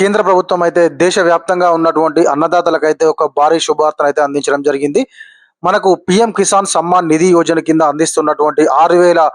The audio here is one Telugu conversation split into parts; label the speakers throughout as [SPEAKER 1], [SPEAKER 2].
[SPEAKER 1] కేంద్ర ప్రభుత్వం అయితే దేశవ్యాప్తంగా ఉన్నటువంటి అన్నదాతలకైతే ఒక భారీ శుభవార్తనైతే అందించడం జరిగింది. మనకు పీఎం కిసాన్ సమ్మాన్ నిధి యోజన కింద అందిస్తున్నటువంటి 6,000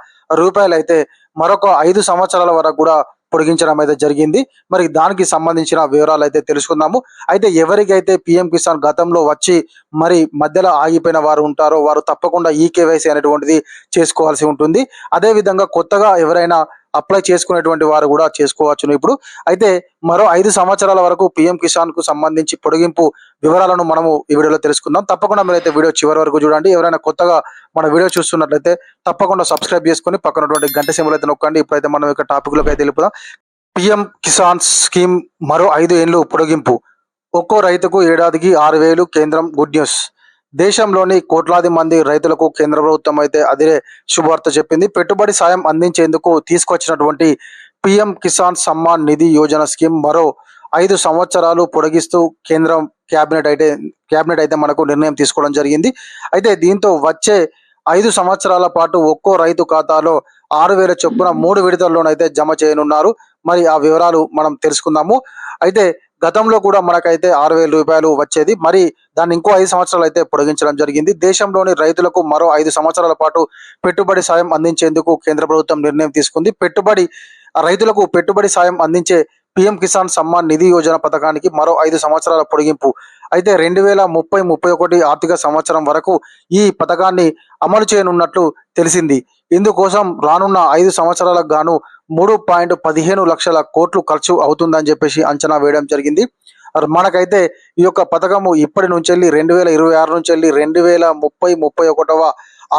[SPEAKER 1] రూపాయలైతే మరొక 5 సంవత్సరాల వరకు కూడా పొడిగించడం అయితే జరిగింది. మరి దానికి సంబంధించిన వివరాలైతే తెలుసుకుందాము. అయితే ఎవరికైతే పీఎం కిసాన్ గతంలో వచ్చి మరి మధ్యలో ఆగిపోయిన వారు ఉంటారో వారు తప్పకుండా ఈకేవైసీ అనేటువంటిది చేసుకోవాల్సి ఉంటుంది. అదే విధంగా కొత్తగా ఎవరైనా అప్లై చేసుకునేటువంటి వారు కూడా చేసుకోవచ్చును ఇప్పుడు. అయితే మరో 5 సంవత్సరాల వరకు పీఎం కిసాన్ కు సంబంధించి పొడిగింపు వివరాలను మనము ఈ వీడియోలో తెలుసుకుందాం. తప్పకుండా మీరైతే వీడియో చివరి వరకు చూడండి. ఎవరైనా కొత్తగా మన వీడియో చూస్తున్నట్లయితే తప్పకుండా సబ్స్క్రైబ్ చేసుకొని పక్కనటువంటి గంట సింబల్ అయితే నొక్కండి. ఇప్పుడైతే మనం ఇక టాపిక్ లోకి అయితే వెళ్ళిపోదాం. పీఎం కిసాన్ స్కీమ్ మరో 5 ఏళ్లు పొడిగింపు. ఒక్కో రైతుకు ఏడాదికి 6,000 కేంద్రం గుడ్ న్యూస్. దేశంలోని కోట్లాది మంది రైతులకు కేంద్ర ప్రభుత్వం అయితే అదే శుభవార్త చెప్పింది. పెట్టుబడి సాయం అందించేందుకు తీసుకొచ్చినటువంటి పీఎం కిసాన్ సమ్మాన్ నిధి యోజన స్కీమ్ మరో 5 సంవత్సరాలు పొడిగిస్తూ కేంద్రం క్యాబినెట్ అయితే మనకు నిర్ణయం తీసుకోవడం జరిగింది. అయితే దీంతో వచ్చే 5 సంవత్సరాల పాటు ఒక్కో రైతు ఖాతాలో 6,000 చొప్పున 3 విడతల్లోనైతే జమ చేయనున్నారు. మరి ఆ వివరాలు మనం తెలుసుకుందాము. అయితే గతంలో కూడా మనకైతే 6,000 రూపాయలు వచ్చేది. మరి దాన్ని ఇంకో 5 సంవత్సరాలు అయితే పొడిగించడం జరిగింది. దేశంలోని రైతులకు మరో 5 సంవత్సరాల పాటు పెట్టుబడి సాయం అందించేందుకు కేంద్ర ప్రభుత్వం నిర్ణయం తీసుకుంది. రైతులకు పెట్టుబడి సాయం అందించే పీఎం కిసాన్ సమ్మాన్ నిధి యోజన పథకానికి మరో 5 సంవత్సరాల పొడిగింపు. అయితే 2030-31 ఆర్థిక సంవత్సరం వరకు ఈ పథకాన్ని అమలు చేయనున్నట్లు తెలిసింది. ఇందుకోసం రానున్న 5 సంవత్సరాలకు గాను 3.15 లక్షల కోట్లు ఖర్చు అవుతుందని చెప్పేసి అంచనా వేయడం జరిగింది. మనకైతే ఈ యొక్క పథకము ఇప్పటి నుంచి 2026 నుంచి 2030-31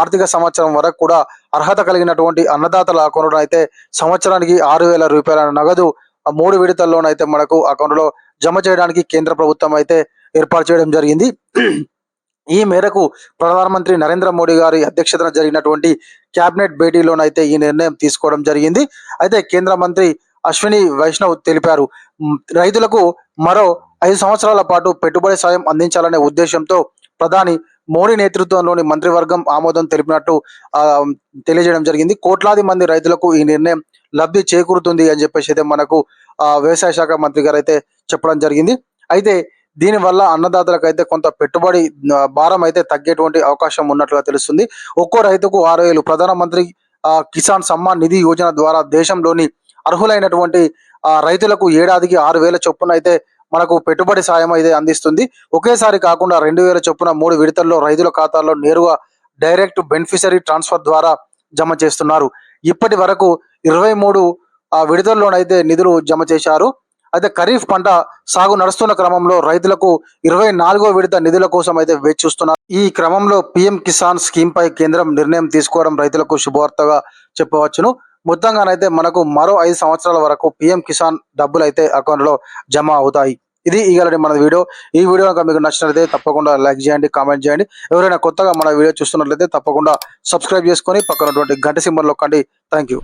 [SPEAKER 1] ఆర్థిక సంవత్సరం వరకు కూడా అర్హత కలిగినటువంటి అన్నదాతల అకౌంట్లో అయితే సంవత్సరానికి 6,000 రూపాయల నగదు 3 విడతల్లోనైతే మనకు అకౌంట్లో జమ చేయడానికి కేంద్ర ప్రభుత్వం అయితే ఏర్పాటు చేయడం జరిగింది. ఈ మేరకు ప్రధానమంత్రి నరేంద్ర మోడీ గారి అధ్యక్షతన జరిగినటువంటి క్యాబినెట్ భేటీలోనైతే ఈ నిర్ణయం తీసుకోవడం జరిగింది. అయితే కేంద్ర మంత్రి అశ్విని వైష్ణవ్ తెలిపారు, రైతులకు మరో 5 సంవత్సరాల పాటు పెట్టుబడి సాయం అందించాలనే ఉద్దేశంతో ప్రధాని మోడీ నేతృత్వంలోని మంత్రివర్గం ఆమోదం తెలిపినట్టు తెలియజేయడం జరిగింది. కోట్లాది మంది రైతులకు ఈ నిర్ణయం లబ్ధి చేకూరుతుంది అని చెప్పేసి అయితే మనకు వ్యవసాయ శాఖ మంత్రి గారు అయితే చెప్పడం జరిగింది. అయితే దీనివల్ల అన్నదాతలకు అయితే కొంత పెట్టుబడి భారం అయితే తగ్గేటువంటి అవకాశం ఉన్నట్లుగా తెలుస్తుంది. ఒక్కో రైతుకు 6,000 ప్రధానమంత్రి కిసాన్ సమ్మాన్ నిధి యోజన ద్వారా దేశంలోని అర్హులైనటువంటి రైతులకు ఏడాదికి 6,000 చొప్పున అయితే మనకు పెట్టుబడి సాయం అయితే అందిస్తుంది. ఒకేసారి కాకుండా 2,000 చొప్పున 3 విడతల్లో రైతుల ఖాతాల్లో నేరుగా డైరెక్ట్ బెనిఫిషరీ ట్రాన్స్ఫర్ ద్వారా జమ చేస్తున్నారు. ఇప్పటి వరకు 23 విడతల్లోనైతే నిధులు జమ చేశారు. అయితే ఖరీఫ్ పంట సాగు నడుస్తున్న క్రమంలో రైతులకు 24వ విడత నిధుల కోసం అయితే వేచి చూస్తున్నారు. ఈ క్రమంలో పీఎం కిసాన్ స్కీమ్ పై కేంద్రం నిర్ణయం తీసుకోవడం రైతులకు శుభవార్తగా చెప్పవచ్చును. మొత్తంగానైతే మనకు మరో 5 సంవత్సరాల వరకు పీఎం కిసాన్ డబ్బులు అయితే అకౌంట్లో జమ అవుతాయి. ఇది ఇవాళ మన వీడియో. ఈ వీడియో కనుక మీకు నచ్చినట్లయితే తప్పకుండా లైక్ చేయండి, కామెంట్ చేయండి. ఎవరైనా కొత్తగా మన వీడియో చూస్తున్నట్లయితే తప్పకుండా సబ్స్క్రైబ్ చేసుకొని పక్కనటువంటి గంట సింబల్ నొక్కండి. Thank you.